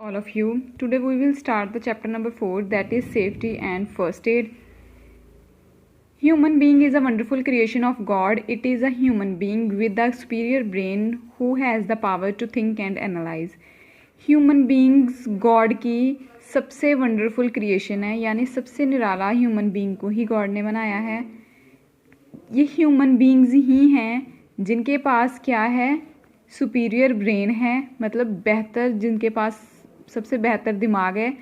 All of you. Today we will start the chapter number 4, that is safety and first aid. Human being is a wonderful creation of God. It is a human being with a superior brain who has the power to think and analyze. Human beings God की सबसे wonderful creation है, यानी सबसे निराला human being को ही God ने बनाया है. ये ह्यूमन बीइंग्स ही हैं जिनके पास क्या है, सुपीरियर ब्रेन है, मतलब बेहतर, जिनके पास सबसे बेहतर दिमाग है.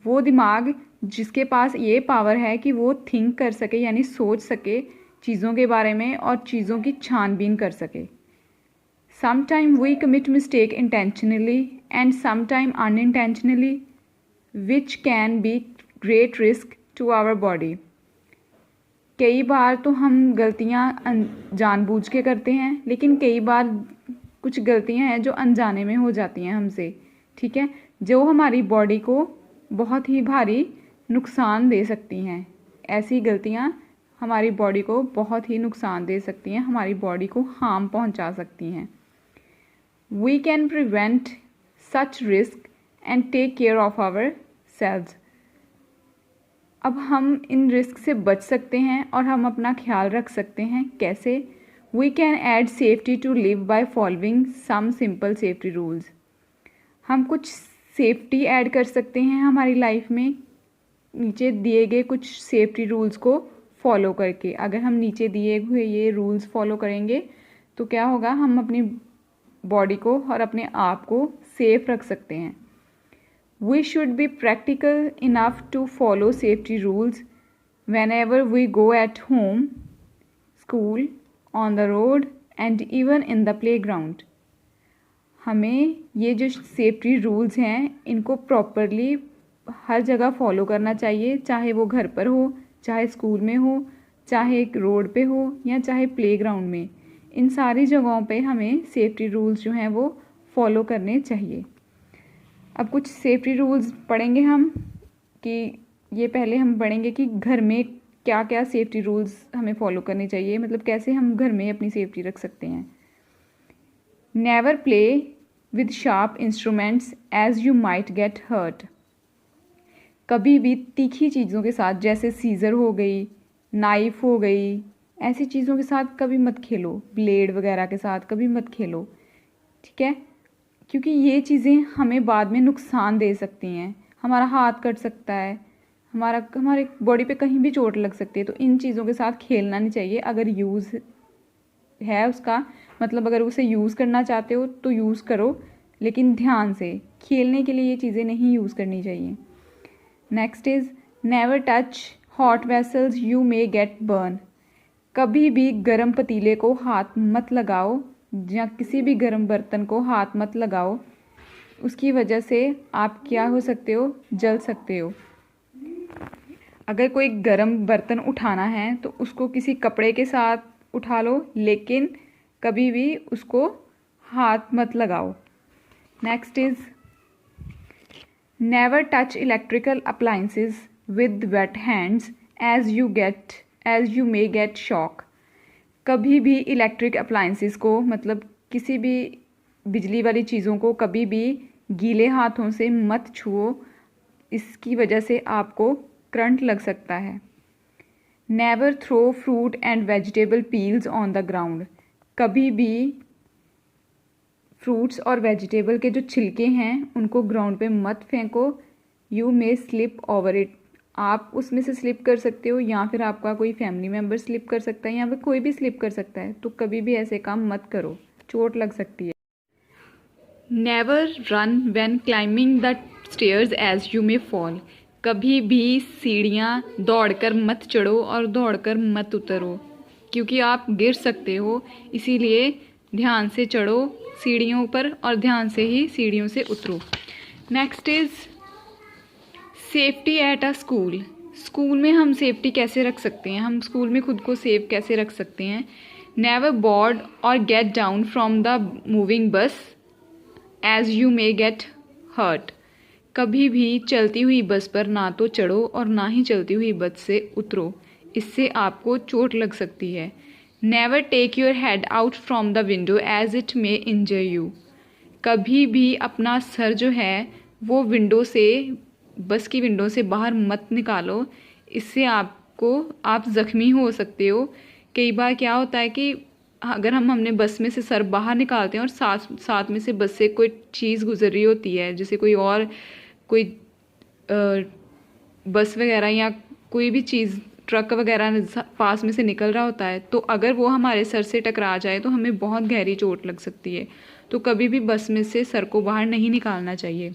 वो दिमाग जिसके पास ये पावर है कि वो थिंक कर सके, यानी सोच सके चीज़ों के बारे में और चीज़ों की छानबीन कर सके. Sometime we commit mistake intentionally and sometime unintentionally which can be great risk to our body. कई बार तो हम गलतियाँ जानबूझ के करते हैं, लेकिन कई बार कुछ गलतियाँ हैं जो अनजाने में हो जाती हैं हमसे, ठीक है, जो हमारी बॉडी को बहुत ही भारी नुकसान दे सकती हैं. ऐसी गलतियाँ हमारी बॉडी को बहुत ही नुकसान दे सकती हैं, हमारी बॉडी को हार्म पहुंचा सकती हैं. We can prevent such risk and take care of ourselves. अब हम इन रिस्क से बच सकते हैं और हम अपना ख्याल रख सकते हैं. कैसे? We can add safety to live by following some simple safety rules. हम कुछ सेफ्टी ऐड कर सकते हैं हमारी लाइफ में नीचे दिए गए कुछ सेफ्टी रूल्स को फॉलो करके. अगर हम नीचे दिए हुए ये रूल्स फॉलो करेंगे तो क्या होगा, हम अपनी बॉडी को और अपने आप को सेफ रख सकते हैं. We should be practical enough to follow safety rules whenever we go at home, school, on the road and even in the playground. हमें ये जो सेफ्टी रूल्स हैं इनको प्रॉपरली हर जगह फॉलो करना चाहिए, चाहे वो घर पर हो, चाहे स्कूल में हो, चाहे एक रोड पे हो, या चाहे प्ले ग्राउंड में. इन सारी जगहों पे हमें सेफ्टी रूल्स जो हैं वो फॉलो करने चाहिए. अब कुछ सेफ्टी रूल्स पढ़ेंगे हम, कि ये पहले हम पढ़ेंगे कि घर में क्या क्या सेफ्टी रूल्स हमें फॉलो करने चाहिए, मतलब कैसे हम घर में अपनी सेफ्टी रख सकते हैं. Never play with sharp instruments as you might get hurt. कभी भी तीखी चीज़ों के साथ, जैसे सीज़र हो गई, नाइफ हो गई, ऐसी चीज़ों के साथ कभी मत खेलो. ब्लेड वगैरह के साथ कभी मत खेलो, ठीक है, क्योंकि ये चीज़ें हमें बाद में नुकसान दे सकती हैं. हमारा हाथ कट सकता है, हमारे बॉडी पे कहीं भी चोट लग सकती है. तो इन चीज़ों के साथ खेलना नहीं चाहिए. अगर यूज़ है उसका, मतलब अगर उसे यूज़ करना चाहते हो तो यूज़ करो, लेकिन ध्यान से. खेलने के लिए ये चीज़ें नहीं यूज़ करनी चाहिए. Next is never touch hot vessels, you may gate burn. कभी भी गर्म पतीले को हाथ मत लगाओ, या किसी भी गर्म बर्तन को हाथ मत लगाओ. उसकी वजह से आप क्या हो सकते हो, जल सकते हो. अगर कोई गर्म बर्तन उठाना है तो उसको किसी कपड़े के साथ उठा लो, लेकिन कभी भी उसको हाथ मत लगाओ. Next is never touch electrical appliances with wet hands as you may get shock. कभी भी इलेक्ट्रिक अप्लायंसेस को, मतलब किसी भी बिजली वाली चीज़ों को कभी भी गीले हाथों से मत छुओ, इसकी वजह से आपको करंट लग सकता है. Never throw fruit and vegetable peels on the ground. कभी भी फ्रूट्स और वेजिटेबल के जो छिलके हैं उनको ग्राउंड पे मत फेंको. You may slip over it. आप उसमें से स्लिप कर सकते हो, या फिर आपका कोई फैमिली मेम्बर स्लिप कर सकता है, या फिर कोई भी स्लिप कर सकता है. तो कभी भी ऐसे काम मत करो, चोट लग सकती है. Never run when climbing the stairs as you may fall. कभी भी सीढ़ियाँ दौड़कर मत चढ़ो और दौड़कर मत उतरो, क्योंकि आप गिर सकते हो. इसीलिए ध्यान से चढ़ो सीढ़ियों पर और ध्यान से ही सीढ़ियों से उतरो. Next is safety at a school. School में हम सेफ्टी कैसे रख सकते हैं, हम स्कूल में खुद को सेफ कैसे रख सकते हैं. Never board or get down from the moving bus as you may get hurt. कभी भी चलती हुई बस पर ना तो चढ़ो और ना ही चलती हुई बस से उतरो, इससे आपको चोट लग सकती है. Never take your head out from the window as it may injure you. कभी भी अपना सर जो है वो विंडो से, बस की विंडो से बाहर मत निकालो, इससे आप ज़ख्मी हो सकते हो। कई बार क्या होता है कि अगर हमने बस में से सर बाहर निकालते हैं और साथ में से बस से कोई चीज़ गुजर रही होती है, जैसे कोई बस वगैरह या कोई भी चीज़, ट्रक वगैरह पास में से निकल रहा होता है, तो अगर वो हमारे सर से टकरा जाए तो हमें बहुत गहरी चोट लग सकती है। तो कभी भी बस में से सर को बाहर नहीं निकालना चाहिए।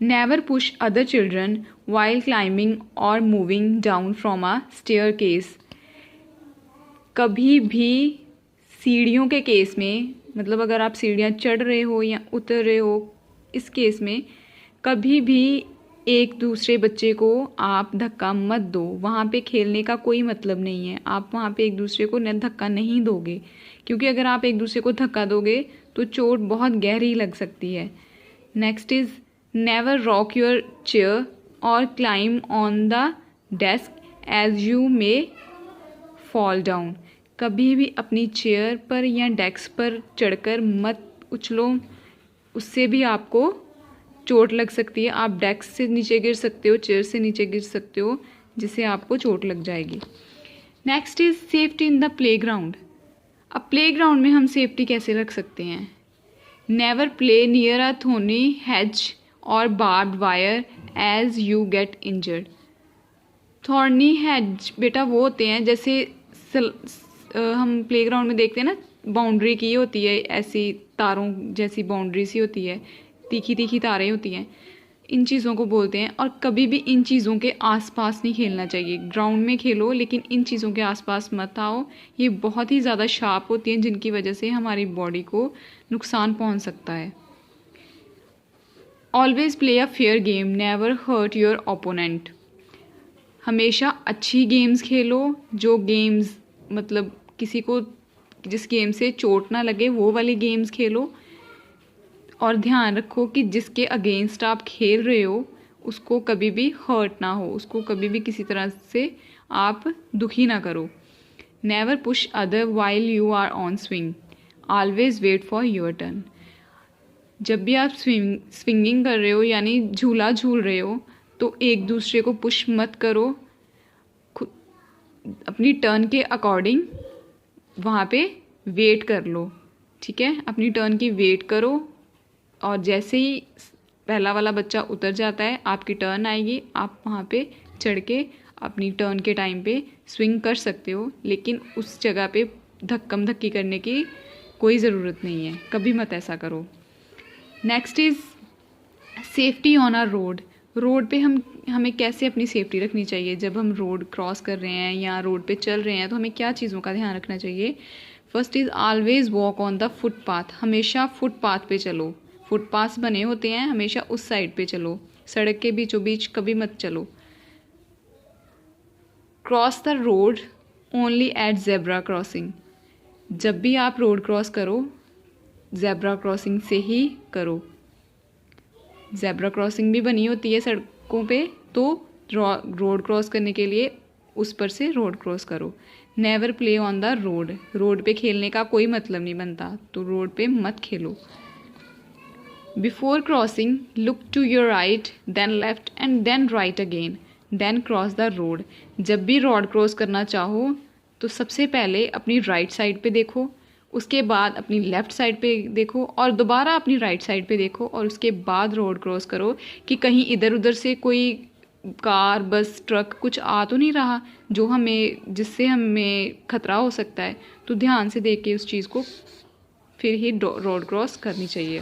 Never push other children while climbing और moving down from a staircase. कभी भी सीढ़ियों के केस में, मतलब अगर आप सीढ़ियाँ चढ़ रहे हो या उतर रहे हो, इस केस में कभी भी एक दूसरे बच्चे को आप धक्का मत दो। वहाँ पे खेलने का कोई मतलब नहीं है, आप वहाँ पे एक दूसरे को धक्का नहीं दोगे, क्योंकि अगर आप एक दूसरे को धक्का दोगे तो चोट बहुत गहरी लग सकती है। Next is never rock your chair और climb on the desk as you may fall down. कभी भी अपनी चेयर पर या डेस्क पर चढ़कर मत उछलो, उससे भी आपको चोट लग सकती है। आप डेस्क से नीचे गिर सकते हो, चेयर से नीचे गिर सकते हो, जिससे आपको चोट लग जाएगी। Next is safety in the playground. अब प्लेग्राउंड में हम सेफ्टी कैसे रख सकते हैं? Never play near a thorny hedge और barbed wire as you get injured. Thorny hedge बेटा वो होते हैं, जैसे हम प्लेग्राउंड में देखते हैं ना, बाउंड्री की होती है, ऐसी तारों जैसी बाउंड्री सी होती है, तीखी तीखी तारें होती हैं, इन चीज़ों को बोलते हैं। और कभी भी इन चीज़ों के आसपास नहीं खेलना चाहिए। ग्राउंड में खेलो लेकिन इन चीज़ों के आसपास मत आओ। ये बहुत ही ज़्यादा शार्प होती हैं, जिनकी वजह से हमारी बॉडी को नुकसान पहुंच सकता है। Always play a fair game, never hurt your opponent. हमेशा अच्छी गेम्स खेलो, जो गेम्स मतलब जिस गेम से चोट ना लगे वो वाली गेम्स खेलो। और ध्यान रखो कि जिसके अगेंस्ट आप खेल रहे हो उसको कभी भी हर्ट ना हो, उसको कभी भी किसी तरह से आप दुखी ना करो। Never push other while you are on swing, always wait for your turn. जब भी आप स्विंगिंग कर रहे हो यानी झूला झूल रहे हो, तो एक दूसरे को पुश मत करो, अपनी टर्न के अकॉर्डिंग वहाँ पे वेट कर लो, ठीक है? अपनी टर्न की वेट करो, और जैसे ही पहला वाला बच्चा उतर जाता है, आपकी टर्न आएगी, आप वहाँ पे चढ़ के अपनी टर्न के टाइम पे स्विंग कर सकते हो, लेकिन उस जगह पे धक्कम धक्की करने की कोई ज़रूरत नहीं है, कभी मत ऐसा करो। Next is safety on our road. Road पे हमें कैसे अपनी सेफ्टी रखनी चाहिए? जब हम रोड क्रॉस कर रहे हैं या रोड पे चल रहे हैं तो हमें क्या चीज़ों का ध्यान रखना चाहिए? First is always walk on the footpath. हमेशा फुटपाथ पे चलो, फुटपाथ बने होते हैं, हमेशा उस साइड पे चलो, सड़क के बीचों बीच कभी मत चलो। Cross the road only at zebra crossing. जब भी आप रोड क्रॉस करो, जेब्रा क्रॉसिंग से ही करो। जेब्रा क्रॉसिंग भी बनी होती है सड़कों पे, तो रोड क्रॉस करने के लिए उस पर से रोड क्रॉस करो। Never play on the road. Road पे खेलने का कोई मतलब नहीं बनता, तो रोड पे मत खेलो। Before crossing look to your right, then left and then right again, then cross the road. जब भी रोड क्रॉस करना चाहो तो सबसे पहले अपनी राइट साइड पे देखो, उसके बाद अपनी लेफ़्ट साइड पे देखो, और दोबारा अपनी राइट साइड पे देखो, और उसके बाद रोड क्रॉस करो कि कहीं इधर उधर से कोई कार, बस, ट्रक कुछ आ तो नहीं रहा जिससे हमें खतरा हो सकता है। तो ध्यान से देख के उस चीज़ को फिर ही रोड क्रॉस करनी चाहिए।